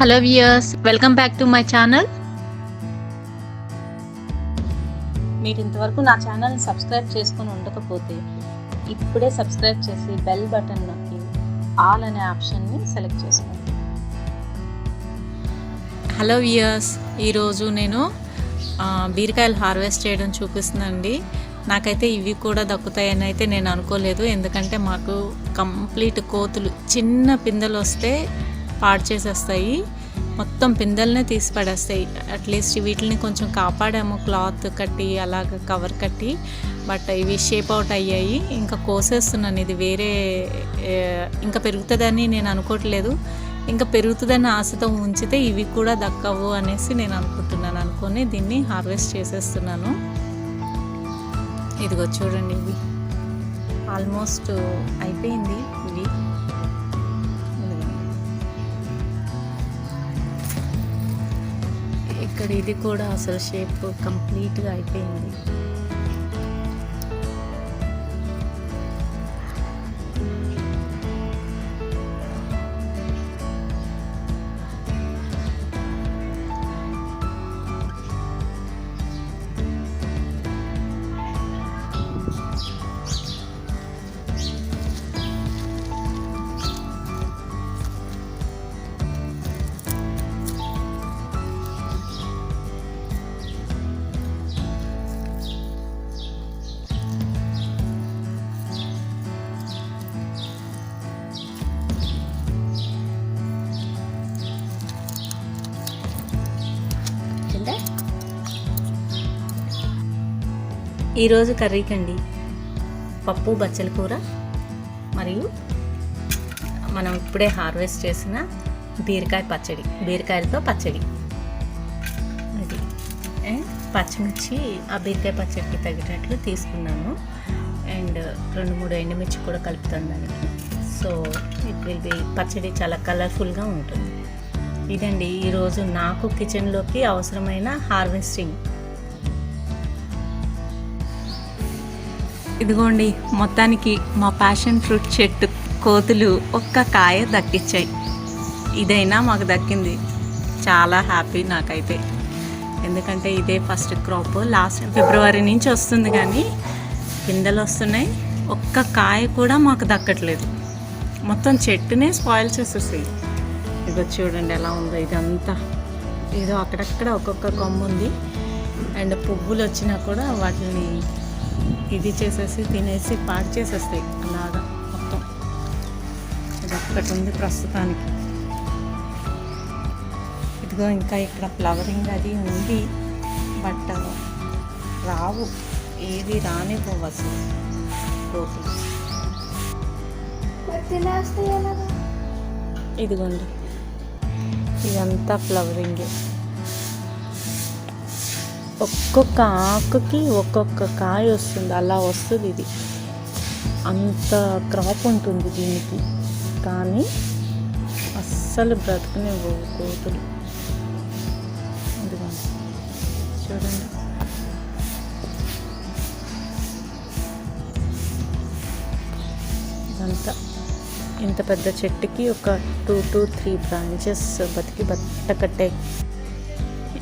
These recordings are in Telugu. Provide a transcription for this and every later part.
Hello viewers, welcome back to my channel. మీరు ఇంతవరకు నా ఛానల్ని సబ్స్క్రైబ్ చేసుకొని ఉండకపోతే ఇప్పుడే సబ్స్క్రైబ్ చేసి బెల్ బటన్ నొక్కి ఆల్ అనే ఆప్షన్ని సెలెక్ట్ చేసుకోండి. హలో వ్యూయర్స్, ఈరోజు నేను బీరకాయలు హార్వెస్ట్ చేయడం చూపిస్తుందండి. నాకైతే ఇవి కూడా దక్కుతాయని అయితే నేను అనుకోలేదు, ఎందుకంటే మాకు కంప్లీట్ కోతులు చిన్న పిందెలు వస్తే పాడు చేసేస్తాయి, మొత్తం పిందెలనే తీసి పడేస్తాయి. అట్లీస్ట్ వీటిని కొంచెం కాపాడాము క్లాత్ కట్టి అలాగ కవర్ కట్టి, బట్ ఇవి షేప్ అవుట్ అయ్యాయి. ఇంకా కోసేస్తున్నాను, ఇది వేరే ఇంకా పెరుగుతుందని నేను అనుకోవట్లేదు. ఇంకా పెరుగుతుందని ఆశతో ఉంచితే ఇవి కూడా దక్కవు అనేసి నేను అనుకొని దీన్ని హార్వెస్ట్ చేసేస్తున్నాను. ఇదిగో చూడండి, ఇవి ఆల్మోస్ట్ అయిపోయింది. ఇవి ఇక్కడ ఇది కూడా అసలు షేప్ కంప్లీట్గా అయిపోయింది. ఈరోజు కర్రీకండి పప్పు బచ్చల కూర మరియు మనం ఇప్పుడే హార్వెస్ట్ చేసిన బీరకాయలతో పచ్చడి. అది పచ్చిమిర్చి ఆ బీరకాయ పచ్చడికి తగినట్లు తీసుకున్నాను, అండ్ 2-3 ఎండుమిర్చి కూడా కలుపుతాను దానికి. సో ఇట్ విల్ బి పచ్చడి చాలా కలర్ఫుల్గా ఉంటుంది. ఇదండి ఈరోజు నాకు కిచెన్లోకి అవసరమైన హార్వెస్టింగ్. ఇదిగోండి, మొత్తానికి మా ప్యాషన్ ఫ్రూట్ చెట్టు కోతులు ఒక్క కాయ దక్కించాయి. ఇదైనా మాకు దక్కింది, చాలా హ్యాపీ నాకైతే. ఎందుకంటే ఇదే ఫస్ట్ క్రాప్, లాస్ట్ ఫిబ్రవరి నుంచి వస్తుంది, కానీ పిందెలు వస్తున్నాయి, ఒక్క కాయ కూడా మాకు దక్కట్లేదు. మొత్తం చెట్టునే స్పాయిల్ చేసేస్తాయి. ఇదిగో చూడండి ఎలా ఉందో, ఇదంతా ఏదో అక్కడక్కడ ఒక్కొక్క కొమ్ము ఉంది, అండ్ పువ్వులు వచ్చినా కూడా వాటిని ఇది చేసేసి తినేసి పాడు చేసేస్తాయి. అలాగా మొత్తం ఇది ఒక్కటి ఉంది ప్రస్తుతానికి. ఇదిగో ఇంకా ఇక్కడ ఫ్లవరింగ్ అది ఉంది, బట్ రావు, ఏది రానివ్వవు అసలు కోతులు. ఇదిగోండి, ఇదంతా ఫ్లవరింగే. ఒక్కొక్క ఆకుకి ఒక్కొక్క కాయ వస్తుంది, అలా వస్తుంది. ఇది అంత క్రాప్ ఉంటుంది దీనికి, కానీ అస్సలు బ్రతకనివ్వవు కోతులు. ఇదిగోండి చూడండి, ఇదంతా ఇంత పెద్ద చెట్టుకి ఒక 2 to 3 బ్రాంచెస్ బతికి బట్ట కట్టాయి.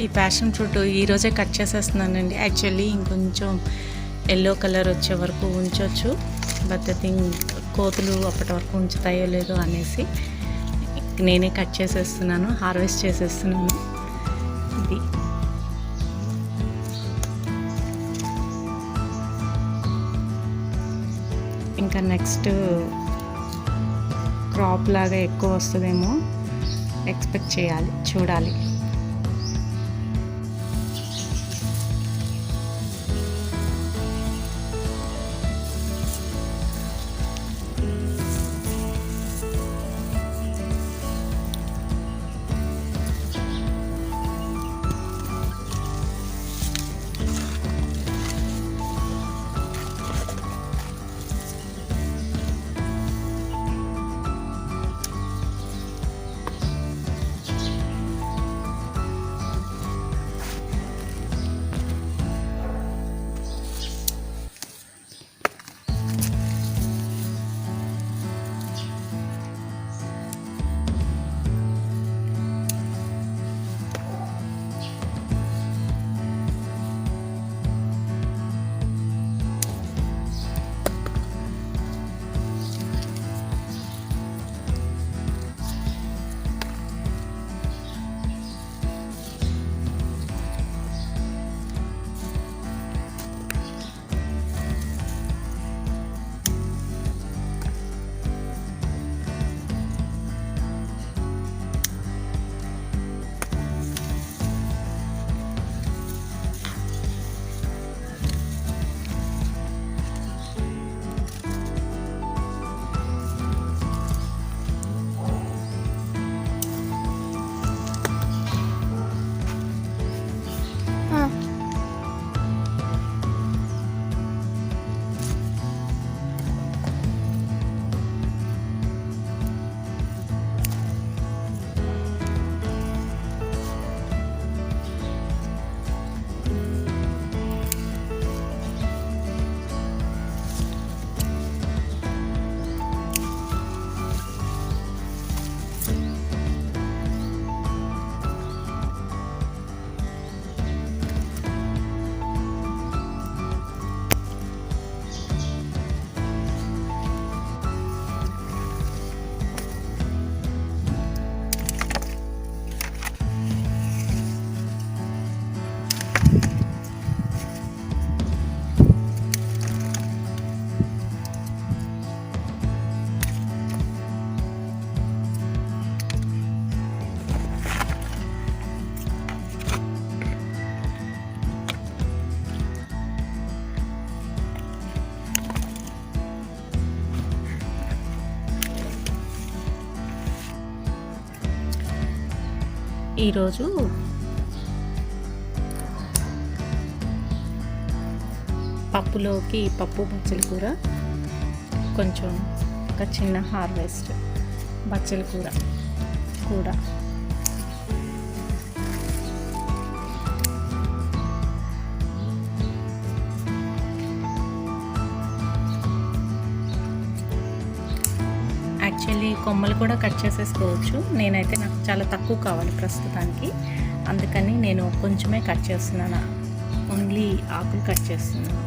ఈ ప్యాషన్ ఫ్రూట్ ఈరోజే కట్ చేసేస్తున్నానండి. యాక్చువల్లీ ఇంకొంచెం ఎల్లో కలర్ వచ్చే వరకు ఉంచవచ్చు, బట్ థింక్ కోతులు అప్పటి వరకు ఉంచుతాయో లేదో అనేసి నేనే కట్ చేసేస్తున్నాను, హార్వెస్ట్ చేసేస్తున్నాను. ఇది ఇంకా నెక్స్ట్ క్రాప్ లాగా ఎక్కువ వస్తుందేమో ఎక్స్పెక్ట్ చేయాలి, చూడాలి. ఈరోజు పప్పులోకి పప్పు బచ్చల కూర, కొంచెం ఒక చిన్న హార్వెస్ట్ బచ్చల కూర కూడా. యాక్చువల్లీ కొమ్మలు కూడా కట్ చేసేసుకోవచ్చు. నేనైతే నాకు చాలా తక్కువ కావాలి ప్రస్తుతానికి, అందుకని నేను కొంచెమే కట్ చేస్తున్నాను, ఓన్లీ ఆకులు కట్ చేస్తున్నాను.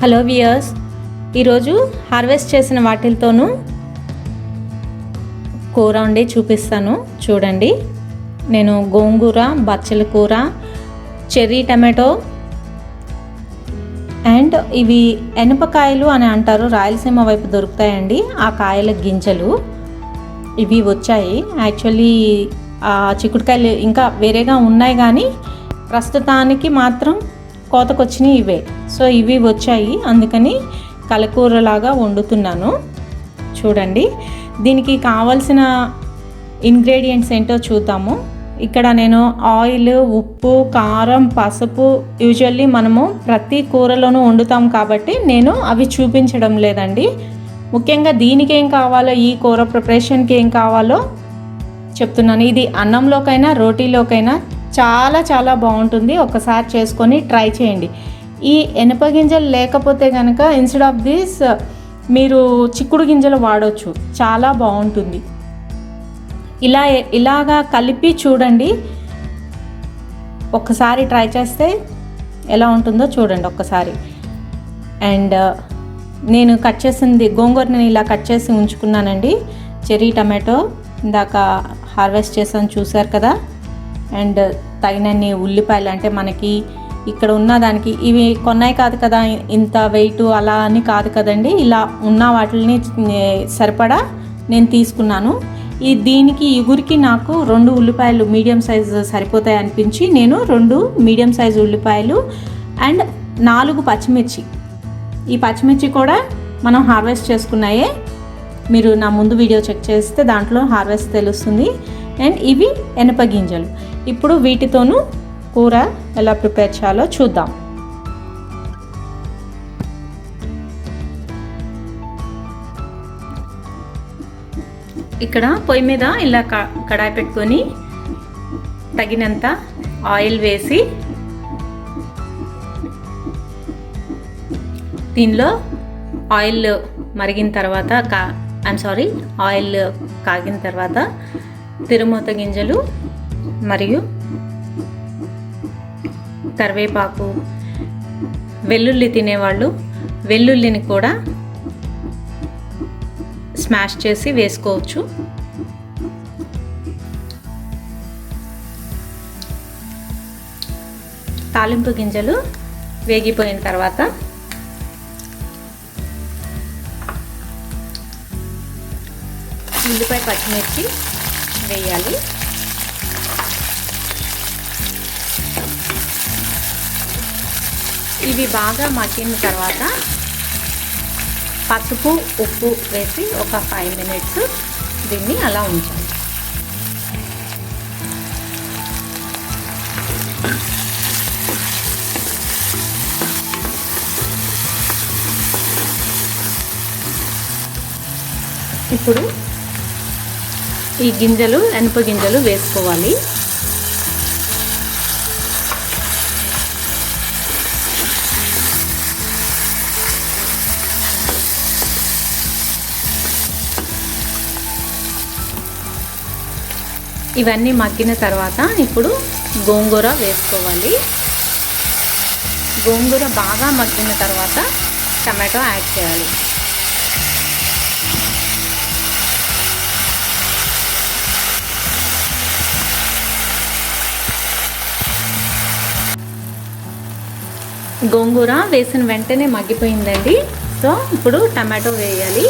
హలో వ్యూయర్స్, ఈరోజు హార్వెస్ట్ చేసిన వాటితోనూ కూర వండి చూపిస్తాను. చూడండి, నేను గోంగూర, బచ్చల కూర, చెర్రీ టమాటో అండ్ ఇవి ఎనపకాయలు అని అంటారు, రాయలసీమ వైపు దొరుకుతాయండి ఆ కాయల గింజలు, ఇవి వచ్చాయి. యాక్చువల్లీ చిక్కుడుకాయలు ఇంకా వేరేగా ఉన్నాయి కానీ ప్రస్తుతానికి మాత్రం కోతకొచ్చినాయి ఇవే. సో ఇవి వచ్చాయి, అందుకని కలకూరలాగా వండుతున్నాను. చూడండి, దీనికి కావలసిన ఇంగ్రీడియంట్స్ ఏంటో చూద్దాము. ఇక్కడ నేను ఆయిల్, ఉప్పు, కారం, పసుపు యూజువల్లీ మనము ప్రతి కూరలోనూ వండుతాం కాబట్టి నేను అవి చూపించడం లేదండి. ముఖ్యంగా దీనికి ఏం కావాలో, ఈ కూర ప్రిపరేషన్కి ఏం కావాలో చెప్తున్నాను. ఇది అన్నంలోకైనా రోటీలోకైనా చాలా చాలా బాగుంటుంది. ఒకసారి చేసుకొని ట్రై చేయండి. ఈ ఎనప గింజలు లేకపోతే కనుక ఇన్స్టెడ్ ఆఫ్ దిస్ మీరు చిక్కుడు గింజలు వాడవచ్చు, చాలా బాగుంటుంది. ఇలాగా కలిపి చూడండి, ఒక్కసారి ట్రై చేస్తే ఎలా ఉంటుందో చూడండి ఒక్కసారి. అండ్ నేను కట్ చేసింది గోంగూరని ఇలా కట్ చేసి ఉంచుకున్నానండి. చెర్రీ టమాటో ఇందాక హార్వెస్ట్ చేసాను చూసారు కదా. అండ్ తగినన్ని ఉల్లిపాయలు, అంటే మనకి ఇక్కడ ఉన్న దానికి ఇవి కొన్నాయి కాదు కదా, ఇంత వెయిట్ అలా అని కాదు కదండి. ఇలా ఉన్న వాటిని సరిపడా నేను తీసుకున్నాను. దీనికి ఇగురికి నాకు 2 ఉల్లిపాయలు మీడియం సైజు సరిపోతాయి అనిపించి నేను 2 మీడియం సైజు ఉల్లిపాయలు అండ్ 4 పచ్చిమిర్చి. ఈ పచ్చిమిర్చి కూడా మనం హార్వెస్ట్ చేసుకున్నాయే, మీరు నా ముందు వీడియో చెక్ చేస్తే దాంట్లో హార్వెస్ట్ తెలుస్తుంది. అండ్ ఇవి ఎనప గింజలు. ఇప్పుడు వీటితోనూ కూర ఎలా ప్రిపేర్ చేయాలో చూద్దాం. ఇక్కడ పొయ్యి మీద ఇలా కడాయి పెట్టుకొని తగినంత ఆయిల్ వేసి దీనిలో ఆయిల్ మరిగిన తర్వాత ఆయిల్ కాగిన తర్వాత తిరుమూత గింజలు మరియు కరివేపాకు, వెల్లుల్లి తినేవాళ్ళు వెల్లుల్లిని కూడా స్మాష్ చేసి వేసుకోవచ్చు. తాలింపు గింజలు వేగిపోయిన తర్వాత ఉల్లిపాయ పచ్చిమిర్చి వేయాలి. ఇవి బాగా మగ్గిన తర్వాత పసుపు, ఉప్పు వేసి ఒక 5 మినిట్స్ దీన్ని అలా ఉంచాలి. ఇప్పుడు ఈ గింజలు, ఎనప గింజలు వేసుకోవాలి. ఇవన్నీ మగ్గిన తర్వాత ఇప్పుడు గోంగూర వేసుకోవాలి. గోంగూర బాగా మగ్గిన తర్వాత టమాటో యాడ్ చేయాలి. గోంగూర వేసిన వెంటనే మగ్గిపోయిందండి. సో ఇప్పుడు టమాటో వేయాలి.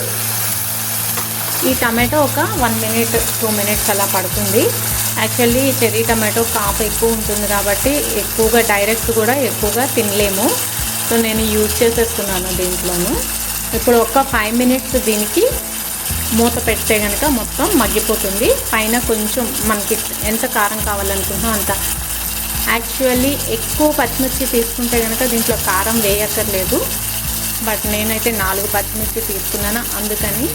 ఈ టమాటో ఒక 1 మినిట్ 2 మినిట్స్ అలా పడుతుంది. యాక్చువల్లీ చెర్రీ టమాటో కాపు ఎక్కువ ఉంటుంది కాబట్టి ఎక్కువగా డైరెక్ట్ కూడా ఎక్కువగా తినలేము. సో నేను యూజ్ చేసేస్తున్నాను దీంట్లోనూ. ఇప్పుడు ఒక 5 మినిట్స్ దీనికి మూత పెడితే కనుక మొత్తం మగ్గిపోతుంది. పైన కొంచెం మనకి ఎంత కారం కావాలనుకుంటున్నాం అంత. యాక్చువల్లీ ఎక్కువ పచ్చిమిర్చి తీసుకుంటే కనుక దీంట్లో కారం వేయక్కర్లేదు. బట్ నేనైతే 4 పచ్చిమిర్చి తీసుకున్నాను, అందుకని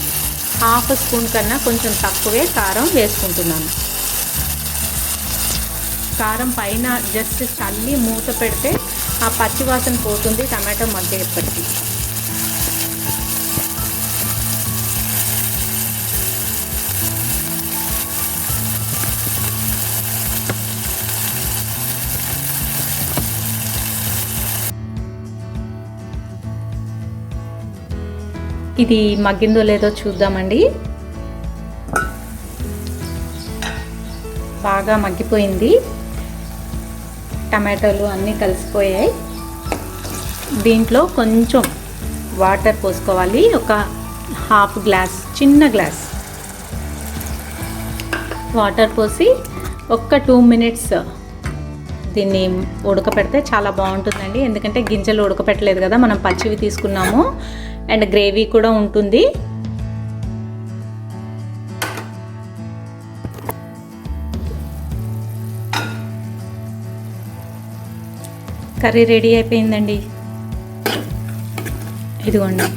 1/2 స్పూన్ కన్నా కొంచెం తక్కువే కారం వేసుకుంటున్నాను. కారం పైన జస్ట్ చల్లి మూత పెడితే ఆ పచ్చివాసన పోతుంది టమాటో మగ్గేపటికి. ఇది మగ్గిందో లేదో చూద్దామండి. బాగా మగ్గిపోయింది, టమాటోలు అన్నీ కలిసిపోయాయి. దీంట్లో కొంచెం వాటర్ పోసుకోవాలి. ఒక 1/2 గ్లాస్, చిన్న గ్లాస్ వాటర్ పోసి ఒక్క 2 మినిట్స్ దీన్ని ఉడకపెడితే చాలా బాగుంటుందండి. ఎందుకంటే గింజలు ఉడకపెట్టలేదు కదా, మనం పచ్చివి తీసుకున్నాము. అండ్ గ్రేవీ కూడా ఉంటుంది. కర్రీ రెడీ అయిపోయిందండి. ఇదిగోండి.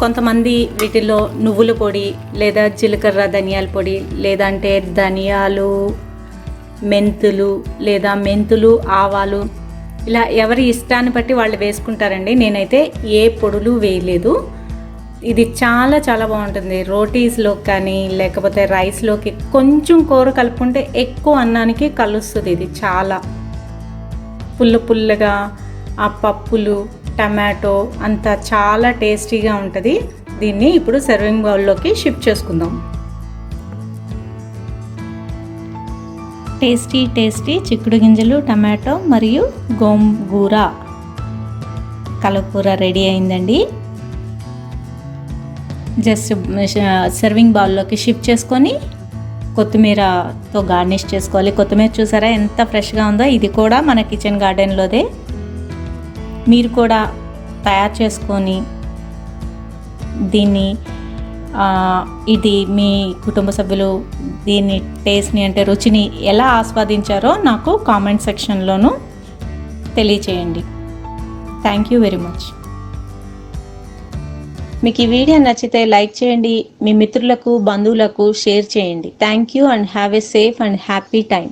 కొంతమంది వీటిలో నువ్వుల పొడి లేదా జీలకర్ర ధనియాల పొడి లేదంటే ధనియాలు, మెంతులు లేదా మెంతులు, ఆవాలు ఇలా ఎవరి ఇష్టాన్ని బట్టి వాళ్ళు వేసుకుంటారండి. నేనైతే ఏ పొడులు వేయలేదు. ఇది చాలా చాలా బాగుంటుంది. రోటీస్లో కానీ లేకపోతే రైస్లోకి కొంచెం కూర కలుపుకుంటే ఎక్కువ అన్నానికి కలుస్తుంది. ఇది చాలా పుల్లగా ఆ పప్పులు టమాటో అంతా చాలా టేస్టీగా ఉంటుంది. దీన్ని ఇప్పుడు సర్వింగ్ బౌల్లోకి షిఫ్ట్ చేసుకుందాం. టేస్టీ చిక్కుడు గింజలు, టమాటో మరియు గోంగూర కలకూర రెడీ అయిందండి. జస్ట్ సర్వింగ్ బౌల్లోకి షిఫ్ట్ చేసుకొని కొత్తిమీరతో గార్నిష్ చేసుకోవాలి. కొత్తిమీర చూసారా ఎంత ఫ్రెష్గా ఉందో. ఇది కూడా మన కిచెన్ గార్డెన్లోదే. మీరు కూడా తయారు చేసుకొని దీన్ని ఇది మీ కుటుంబ సభ్యులు దీన్ని టేస్ట్ని అంటే రుచిని ఎలా ఆస్వాదించారో నాకు కామెంట్ సెక్షన్లోనూ తెలియచేయండి. Thank you very much. మీకు ఈ వీడియో నచ్చితే లైక్ చేయండి, మీ మిత్రులకు బంధువులకు షేర్ చేయండి. Thank you and have a safe and happy time.